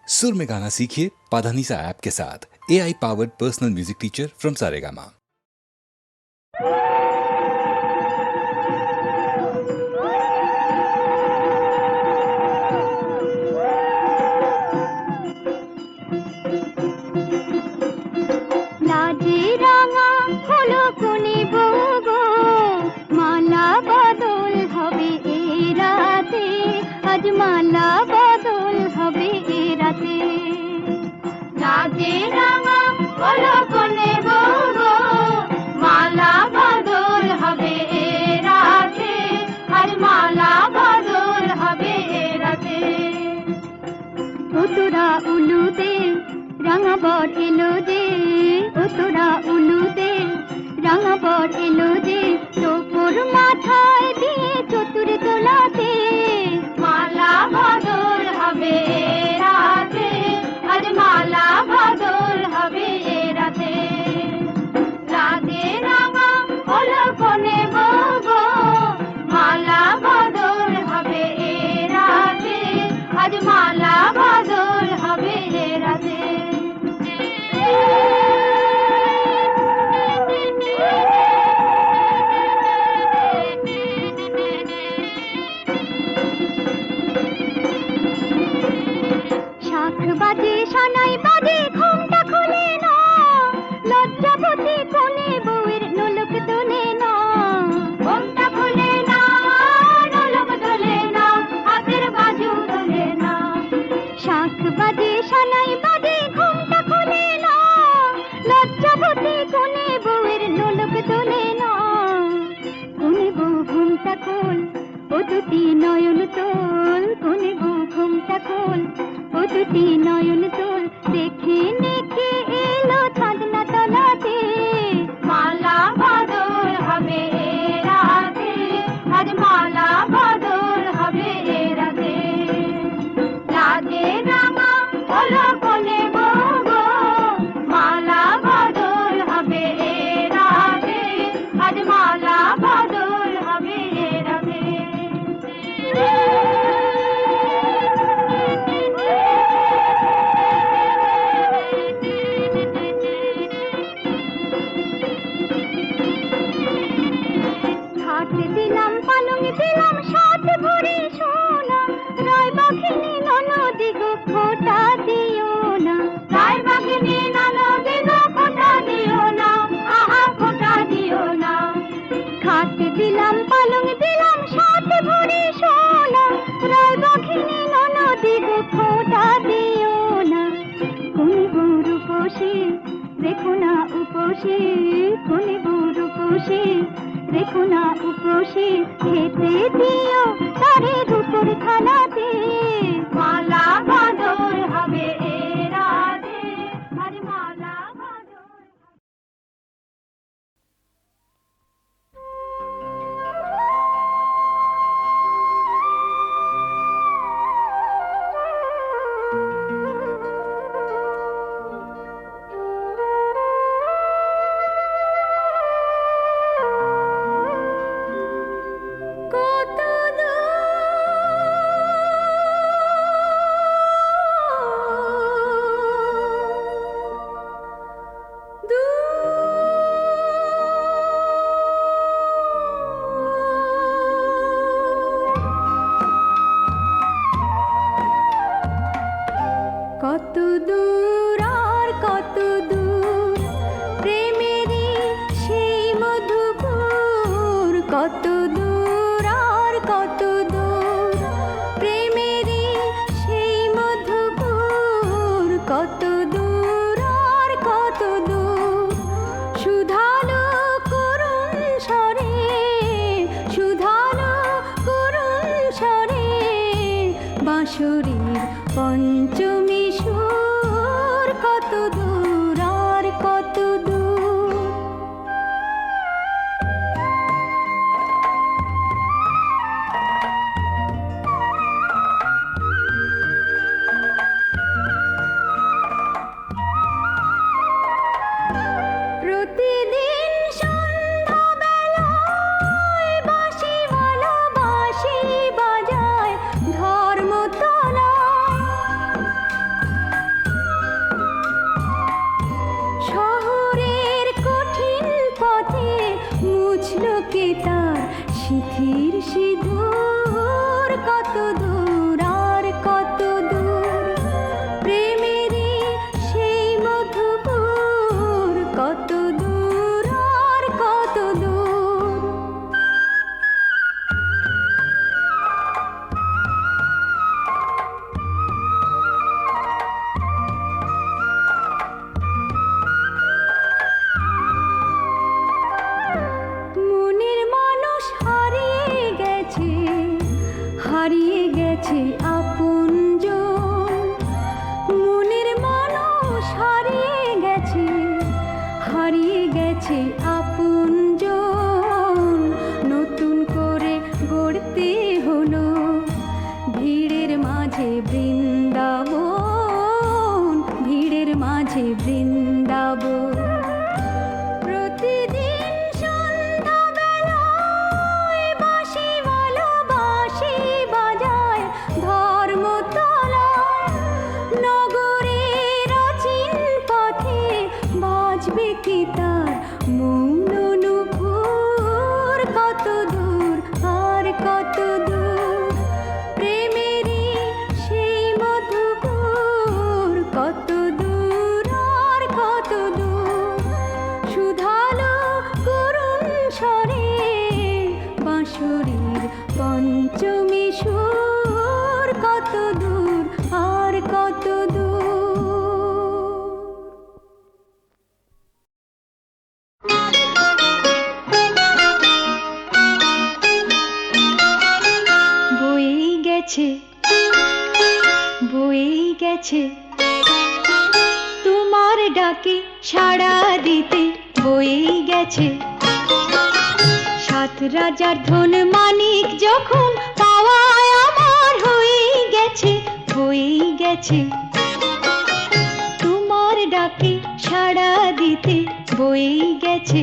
सुर में गाना सीखिए पाधानीसा ऐप के साथ। AI powered personal music teacher from Saregama. মালা বদল হবে এ রাতে, লাজে রাঙা হলো কোনে গো, মালা বদল হবে এ রাতে, আজ মালা বদল হবে এ রাতে। তোরা উলুতে রাঙা বর এলো যে, তোরা উলুতে রাঙা বর এলো যে, তোর মাথায় দিয়ে চতুর তোলাতে মালা বদল হবে রাতে, আজ মালা বদল হবে রাতে। রাতে রাঙা হলো কোনে গো, মালা বদল হবে রাতে, আজ মালা বদল হবে রাতে। বাজে সানাই বাজে ঘুমটা খুলে না, লজ্জাবতী কোনে বউয়ের নোলক তোলে না, ঘুমটা খুলে না, নোলক তোলে না, হাতের বাজু তোলে না। শাখ বাজে সানাই বাজে ঘুমটা খুলে না, লজ্জাবতী কোনে বউয়ের নোলক তোলে না। কোনে বউ ঘুমটা খোল, ও দুটি নয়ন তোল, কোনে বউ ঘুমটা খোল, ও দুটি নয়ন তোল, দেখে নেকে এলো চাঁদনা তলাতে মালা বদল হবে রাতে, আজ মালা বদল হবে রাতে। লাজে রাঙা হলো কোনে গো, মালা বদল হবে রাতে, আজ মালা বদল হবে রাতে। দিলাম পালং দিলাম সাত ভরি সোনা, রায় বাঘিনী ননদি গো খোটা দিও না, রায় বাঘিনী ননদি গো খোটা দিও না, আহা খোটা দিও না। খাট দিলাম পালং দিলাম সাত ভরি সোনা, রায় বাঘিনী ননদি গো খোটা দিও না। কোন বউর উপসে দেখো না উপসে, কোন বউর উপসে দেখো না উপসে, খেতে দিও তারে রূপোর থালাতে মালা বদল হবে রাতে, আজ মালা বদল। কত দূর আর কত দূর প্রেমেরই সেই মধুপুর, কত দূর আর কত দূর প্রেমেরই সেই মধুপুর, কত দূর আর কত দূর। সুধালো করুণ স্বরে, সুধালো করুণ স্বরে, বাঁশরীর পঞ্চমী সুর, কত দূর আর কত দূর। প্রতিদিন সন্ধ্যাবেলায় বাঁশিওয়ালা বাঁশি বাজায় ধর্মতলা, সিথির সিঁদুর কত দূর আর কত দূর, প্রেমেরই সেই মধুপুর কত দূর আর কত দূর। মনের মানুষ হারিয়ে গেছে, হারিয়ে গেছে আপনজন। মনের মানুষ হারিয়ে গেছে, হারিয়ে গেছে আপনজন। নতুন করে গড়তে হলো ভিড়ের মাঝে বৃন্দাবন, ভিড়ের মাঝে বৃন্দাবন। প্রতিদিন সন্ধ্যাবেলায় বাঁশি ভালো বাঁশি বাজায় ধর্মতলায়। নগরের অচিন পথে বাজবে কি তার মৌন নুপুর কত দূর আর কত দূর, প্রেমেরই সেই মধুপুর কত দূর আর কত দূর। সুধালো করুণ স্বরে বাঁশরীর পঞ্চমী সুর কত দূর আর কত দূর। বয়ে গেছে, বয়ে গেছে তোমার ডাকে সাড়া দিতে, বয়ে গেছে। সাত রাজার ধন মানিক যখন পাওয়ায় আমার হয়ে গেছে, হয়ে গেছে তোমার ডাকে সাড়া দিতে, বয়ে গেছে।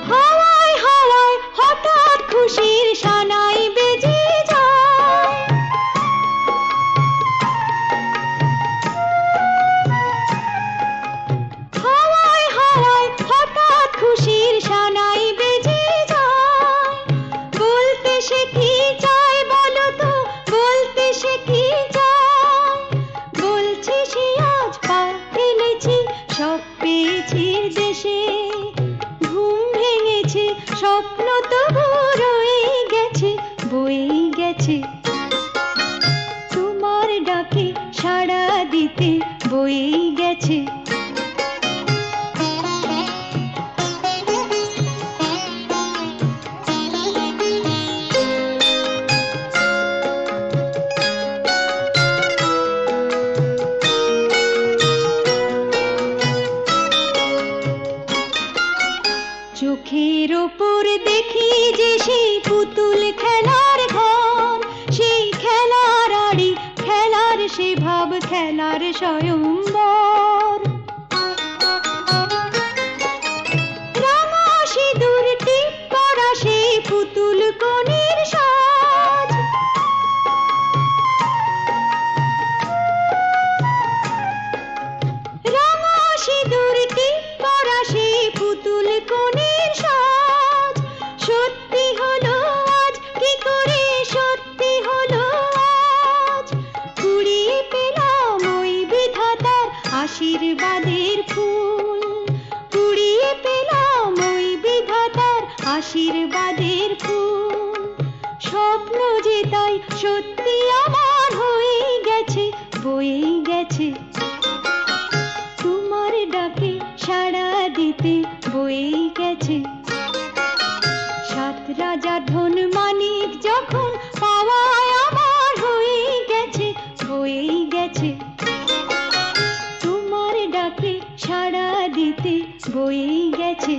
হাওয়ায় হাওয়ায় হঠাৎ খুশির সানাই বেজে যায়। হাওয়ায় হাওয়ায় হঠাৎ খুশির সানাই বেজে যায়। বলতে সে কি চায় বলো তো, বলতে সে কি চায়। বলছে সে আজ পা ফেলেছি সব পেয়েছি দেশে। ঘুম ভেঙেছে স্বপ্ন তবু রয়ে গেছে, বয়ে গেছে তোমার ডাকে সাড়া দিতে, বয়ে গেছে। চোখের ওপর দেখি যে সেই পুতুল খেলার ঘর, সেই খেলার আড়ি খেলার সে ভাব খেলার স্বয়ম্বর। রাঙা সিঁদুর টিপ পরা সেই পুতুল কনের সাজ। রাঙা সিঁদুর টিপ পরা সেই পুতুল কনের সাজ। সত্যি হলো আজ কি করে, সত্যি হলো আজ। কুড়িয়ে পেলাম ওই বিধাতার আশীর্বাদের ফুল, কুড়িয়ে পেলাম ওই বিধাতার আশীর্বাদের ফুল। স্বপ্ন যে তাই সত্যি আমার হয়ে গেছে, বয়ে গেছে তোমার ডাকে সাড়া দিতে, বয়ে গেছে। সাত রাজার ধন মানিক যখন পাওয়ায় আমার হয়ে গেছে, হয়ে গেছে তোমার ডাকে সাড়া দিতে, বয়ে গেছে।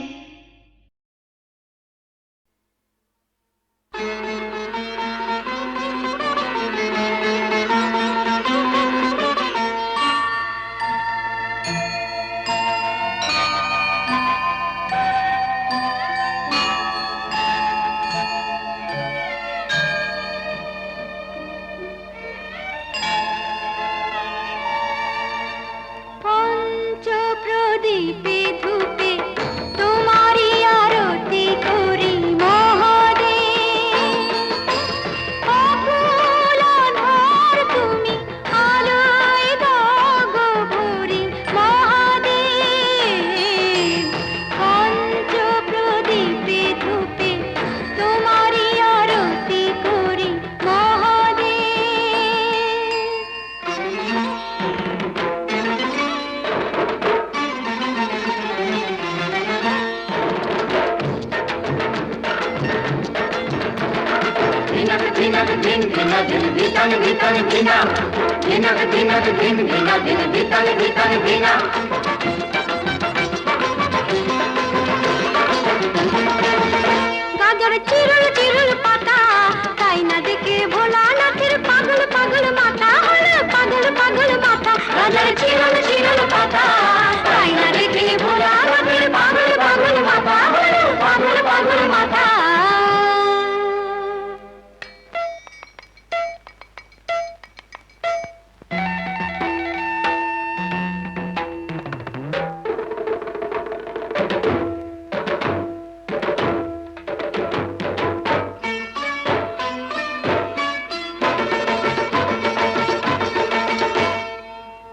दिन भीतर भीतर भीना भिनक भिनक भिन भिना दिन भीतर भीतर भीना গাজর চিরুল চিরুল পাতা তাই না দেখে ভোলানাথের পাগল পাগল মাথা হলো পাগল পাগল মাথা গাজর চিরল চিরল পাতা তাই না দেখে ভোলানাথের পাগল পাগল মাথা হলো পাগল পাগল মাথা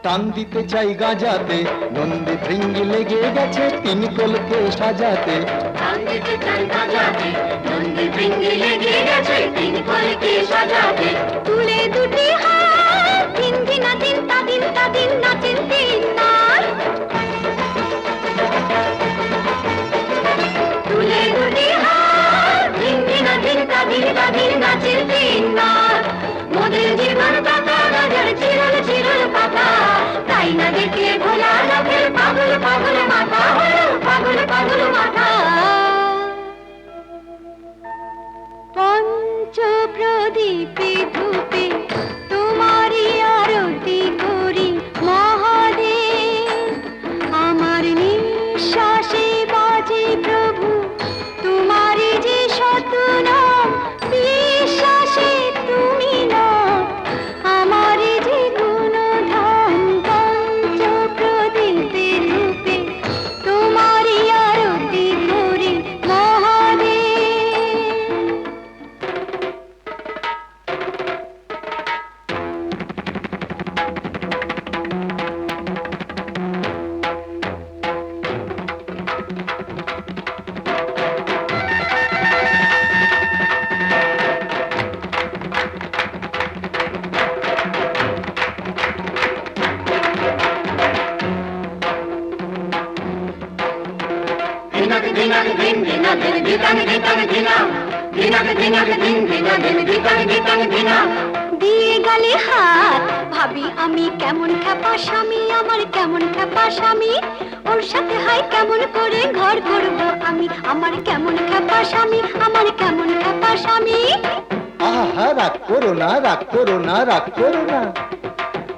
টান দিতে চাই গাজাতে নন্দী ভৃঙ্গি লেগে গেছে তিন কলকে সাজাতে দিতে চাই বাজাতে নন্দী ভৃঙ্গি লেগে গেছে তিন কলকে সাজাতে তুলে দুটি হাত দিন দিন দিন তা দিন নাচেন তিন নার তুলে দুটি হাত দিন দিন দিন তা দিন নাচের তিন নাচ মোদের জীবন পাতা গাজর চিরল চিরল পাতা তাই না দেখে ভোলা লোকের পাগল পাগল মাথা হলো পাগল পাগল মাথা পঞ্চ প্রদীপে ধূপে তোমারই আরতি করি মহাদেব আমার নিঃশ্বাসে বাজে প্রভু তোমারই যে শত নাম বিশ্বাসে তুমি না আমার যে গুণধাম পঞ্চ প্রদীপে ধূপে তোমারই আরতি করি মহাদেব भिनक भिनक भिन भिना दिन भीतर भीतर भिना भिनक भिनक भिन भिना दिन भीतर भीतर भिना দিয়ে গেলে হাত ভাবি আমি কেমন খ্যাপা স্বামী আমার কেমন খ্যাপা স্বামী ওর সাথে হাই কেমন করে ঘর করব আমি আমার কেমন খ্যাপা স্বামী আমার কেমন খ্যাপা স্বামী আহা রাগ করো না রাগ করো না রাগ করো না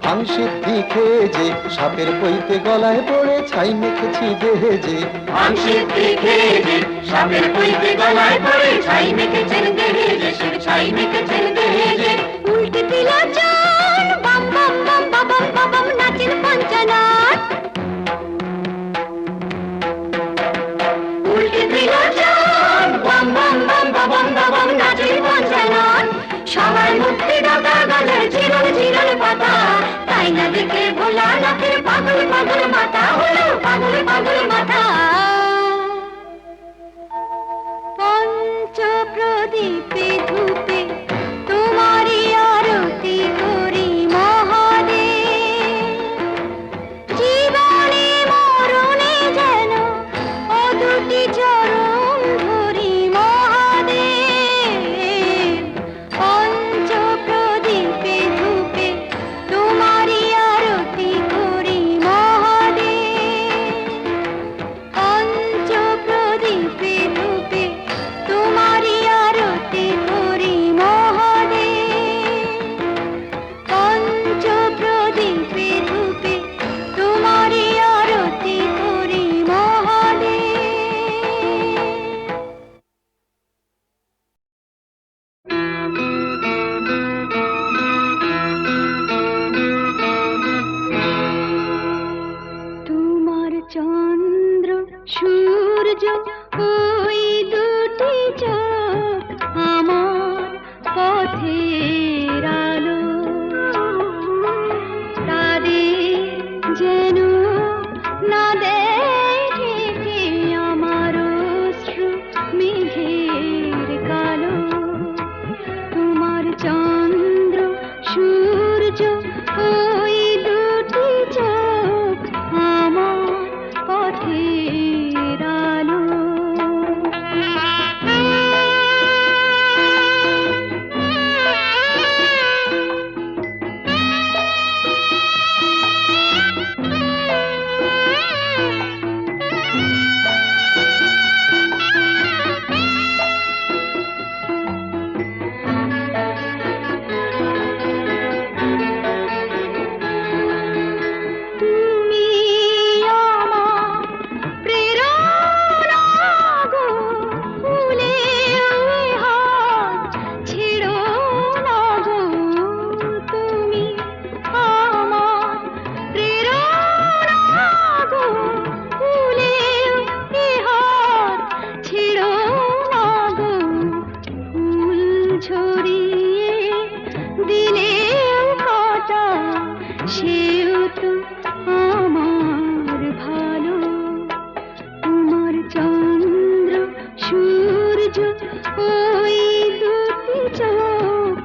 ভাংসিদ্ধি খেয়ে যে সাপের পইতে গলায় পড়ে ছাই মেখেছি দেহে যে মাংসের দেখে যে সাপের পইতে গলায় পড়ে ছাই মেখেছেন দেহে যে শির ছাই মেখেছেন দেহে যে উল্টে দিলা চান বাম বাম বাম বাবাম বাবাম নাচেন পঞ্চনাথ উল্টে দিল চান বাম বাম বাম বাবাম বাবাম নাচে পঞ্চানন সবার মুক্তি দাতা গাজর চিরল চিরল পাতা তাই না দেখে ভোলা নাকের পাগল পাগল মাথা হলো পাগল পাগল মাথা পঞ্চ প্রদীপে ধূপে তোমারই আরতি করি মহাদেব জীবনে মরণে যেন ও দুটি চরণ ধরি মহাদেব পঞ্চ প্রদীপে ধূপে তোমারই আরতি করি মহাদেব পঞ্চ প্রদীপে ধূপে তোমারই আরতি সেও তো আমার ভালো। তোমার চন্দ্র সূর্য ওই দুটি চোখ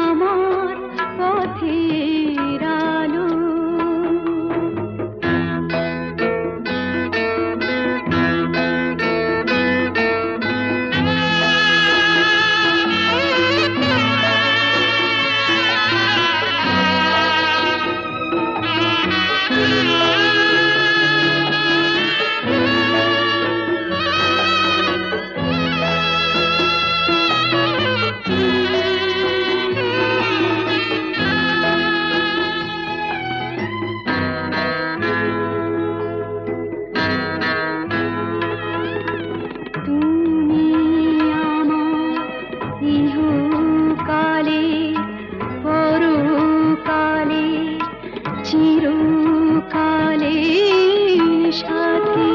আমার পথের আলো। তুমি আমার ইহকালে পরকালে চিরকালে সাথী।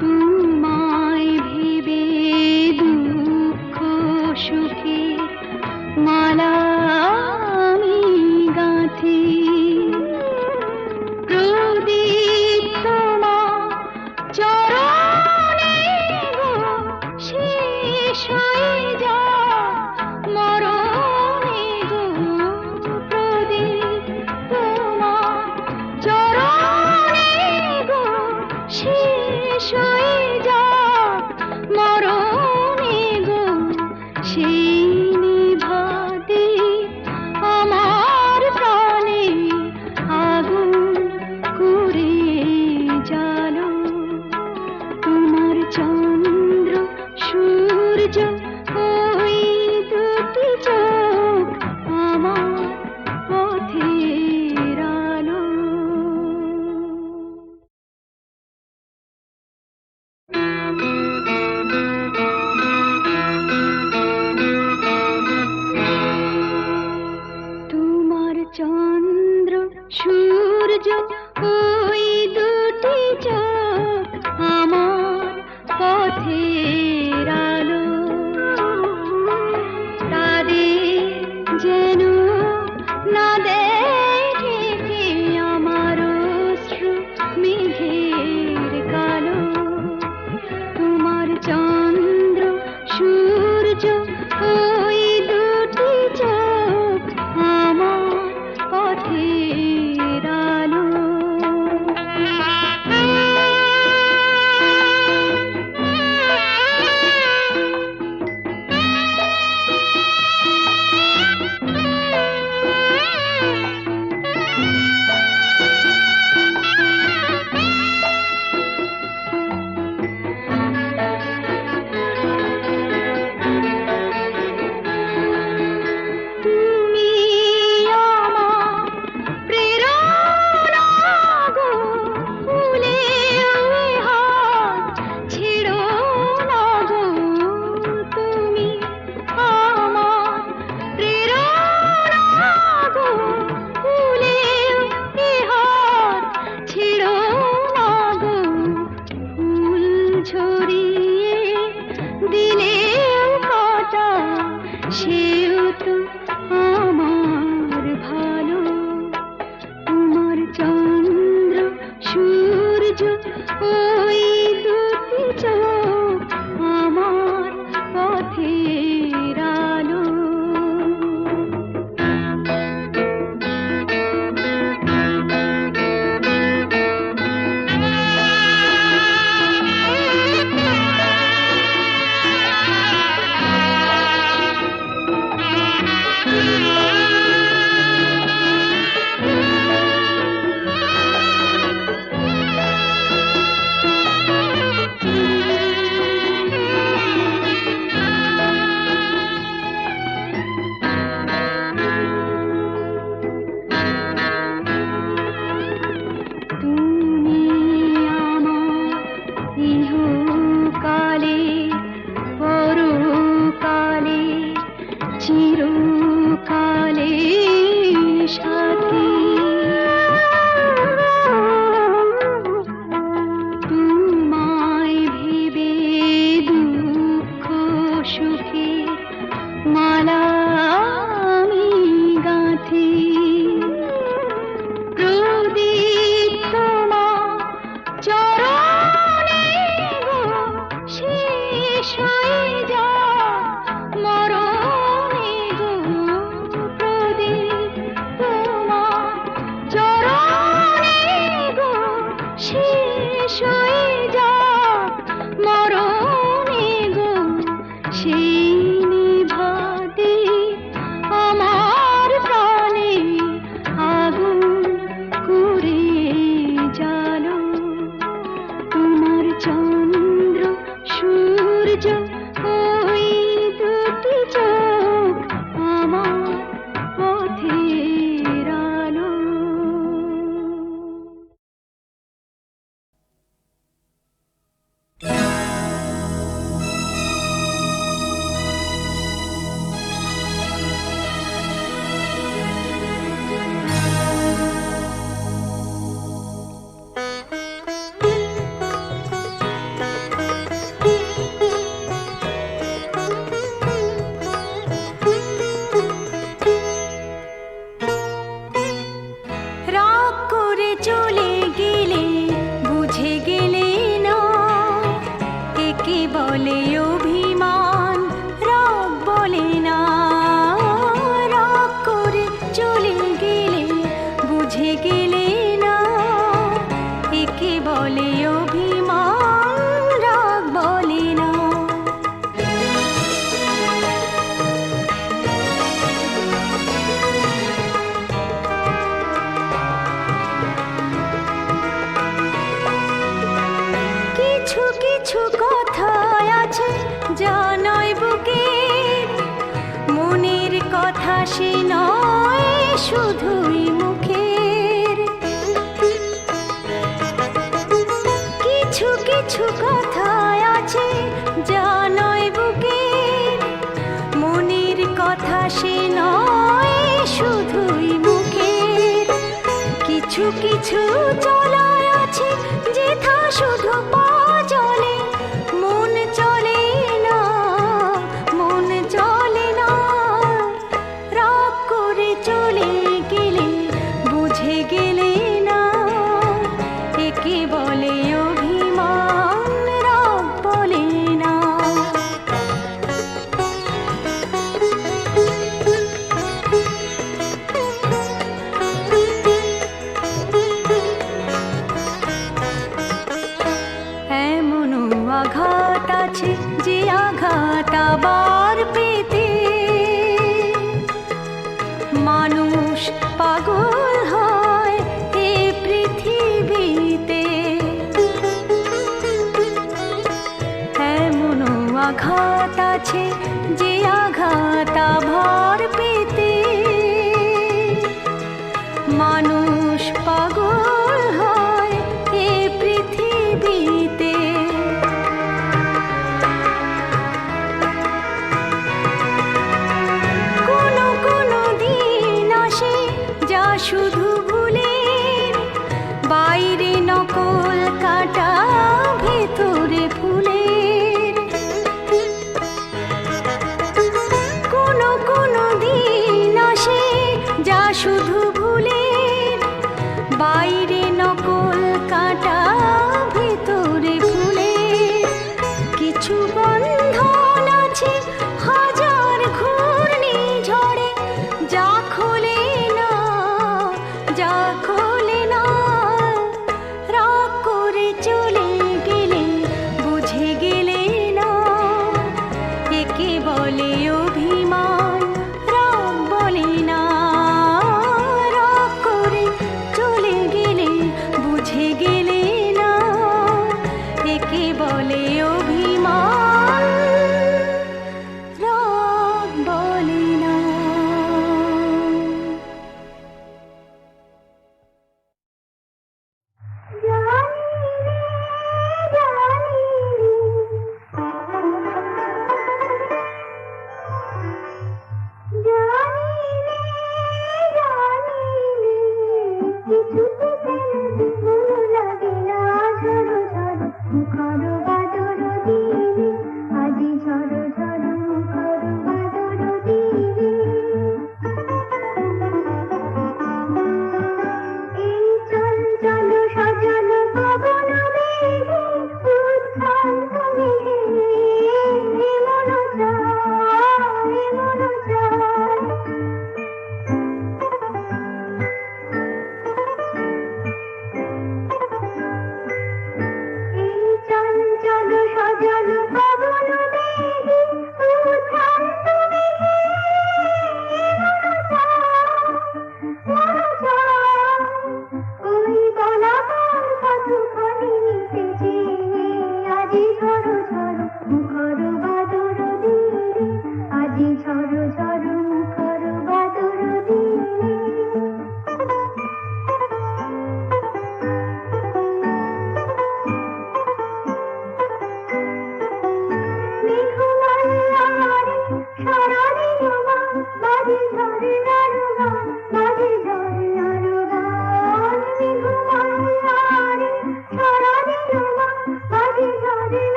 তোমায় ভেবে দুঃখ সুখে মালা আমি গাঁথি। প্রদীপ তোমার চরণে গো শেষ হয়ে যা মরণে গো। প্রদীপ তোমার চরণে গো শেষ হয়ে যা মরণে গো। সেই নিভাতে আমার প্রাণে আগুন করে জালো। তোমার চন্দ্র সূর্য ওই দুটি চোখ আমার পথের আলো। তোমার চন্দ্র সূর্য ওই দুটি চোখ আমার পথের আলো। তাদের যেন না দেখে আমার অশ্রু মেঘের কালো। তোমার চন্দ্র সূর্য ওই দুটি চোখ আমার পথের আলো। সে নয় শুধুই মুখের, কিছু কিছু কথায় আছে যা নয় বুকের, মনের কথা সে নয় শুধুই মুখের, কিছু কিছু চলায় আছে যেথা শুধু পা চলে, মন চলে না, মন চলে না, রাগ করে চলে গেলে বুঝে গেলে না, একে বলে অভিমান, রাগ বলে না। এমনও আঘাত আছে যে আঘাত আবার পেতে মানুষ পাগল হয় এ পৃথিবীতে, এমনও আঘাত আছে যে আঘাত আবার পেতে মানুষ পাগল হয় এ পৃথিবীতে। কোনো কোনো দিন আসে যা শুধু ভুলের, বাইরে নকল কাটা ভেতরে ফুলের, কোনো কোনো দিন আসে যা শুধু ভুলের, বাইরে নকল কাটা ভেতরে ফুলের, কিছু বন্ধন আছে হাজার ঘূর্ণি ঝড়ে যা খোলে না, যা খোলে না, রাগ করে চলে গেলে বুঝে গেলে না, একে বলে অভিমান, রাগ বলে না, রাগ করে চলে গেলে বুঝে গেলে না, একে বলে অভিমান, রাগ বলে না।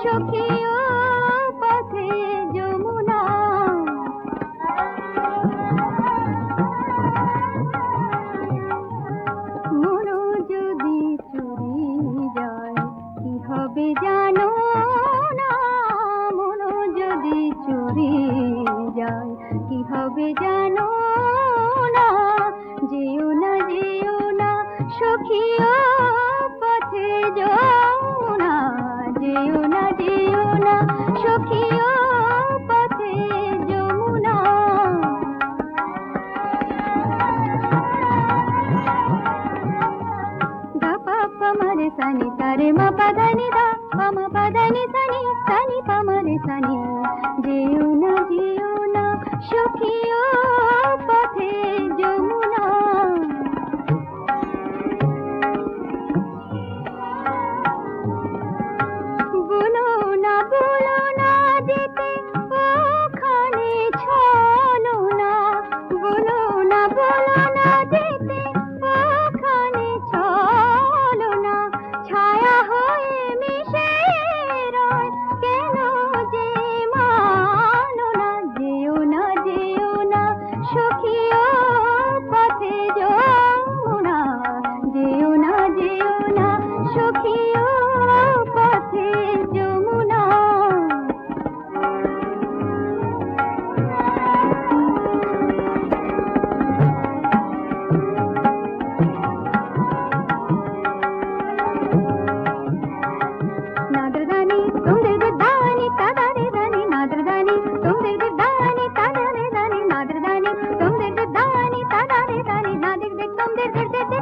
সখিও পথে যমুনা মনো যদি চুরি যায় কি হবে জানো না মনো যদি চুরি যায় কি হবে জানো না যেও না সখিও পথে যমুনা যেও না সখিও পথে যমুনা গাপা পমরে সানি তারে মা পাদানি দা পামা পাদানি সানি সানি পমরে সানি যেও না সখিও পথে যমুনা বলো না যেতে ওখানে চলো না বলো না যেতে ওখানে চলো না ছায়া হয়ে মিশে রয় কেন যে মানো না যেও না সখিও পথে যমুনা যেও না সখিও পথে যমুনা নাদরদানি তোমাদের দানি তাদারে দানি নাদরদানি তোমাদের দানি তাদারে দানি নাদরদানি তোমাদের দানি তাদারে দানি নাদিক দেখ তোমাদের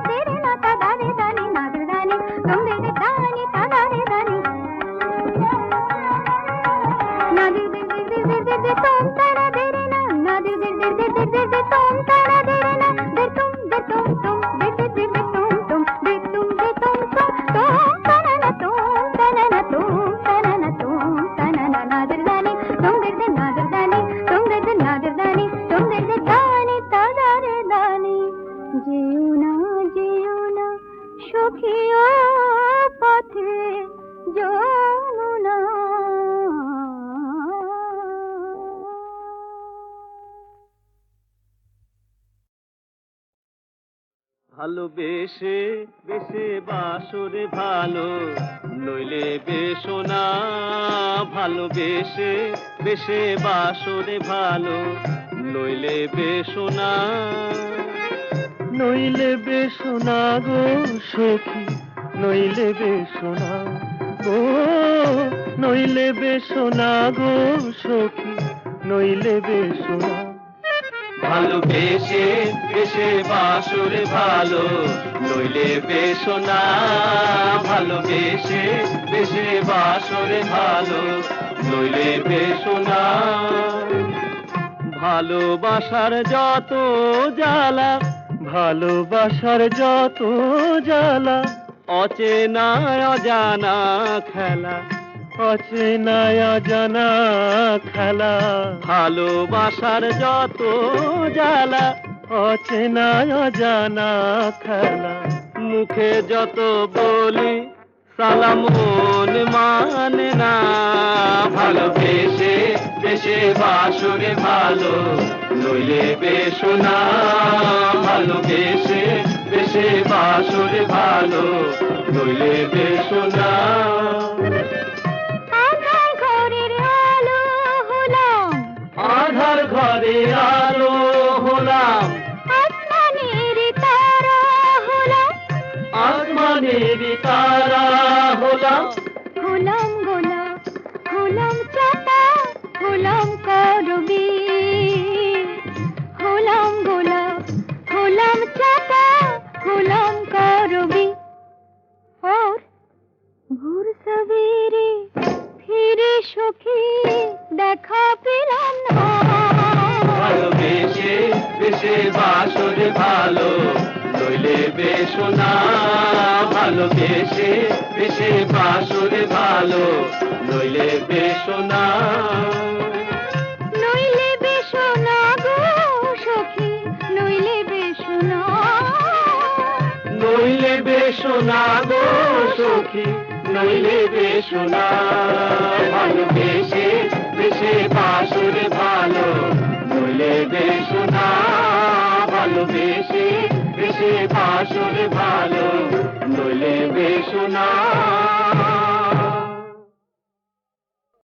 তেরে না তাদারে দানি নাদরদানি তোমাদের দানি তাদারে দানি নাদিক দেখ তোম তারা দেরে না নাদিক দেখ তোম তারা দেরে না দে তুম দে তুম দে তুম তানা নাদরদানি তোমাদের নাদরদানি তোমাদের দানি তাদারে দানি যেও না সখিও পথে যমুনা ভালোবেসে বাসরে ভালো নইলে বেশো না ভালোবেসে বাসরে ভালো নইলে বেশো না গো সখী নইলে বেশো না গো নইলে বেশো না গো সখী নইলে বেশো না ভালোবেসে বাসরে ভালো নইলে বেশো না ভালোবেসে বাসরে ভালো নইলে বেশো না ভালোবাসার যত জ্বালা অচেনা অজানা খেলা ভালোবাসার যত জ্বালা অচেনা অজানা খেলা মুখে যত বলি সালাম মন মানে না ভালোবেসে বাসরে ভালো নইলে বেশো না ভালোবেসে বাসরে ভালো নইলে বেশো না আধার ঘরের আলো হলাম আসমানের তারা হলাম হলাম গোলাপ হলাম চাটা হলাম করবি হলাম গোলাপ হলাম চাটা হলাম করবি और ভোর সবেরে ফিরে সখী দেখা পেলাম না ভালোবেসে বাসরে ভালো নইলে বেশো না ভালোবেসে বাসরে ভালো নইলে বেশো না গো সখী নইলে বেশো না নইলে বেশো না গো সখী নইলে বেশো না। ভালোবেসে বেশে বাসরে ভালো নইলে বেশো না। ভালোবেসে বেশে বাসরে ভালো নইলে বেশো না।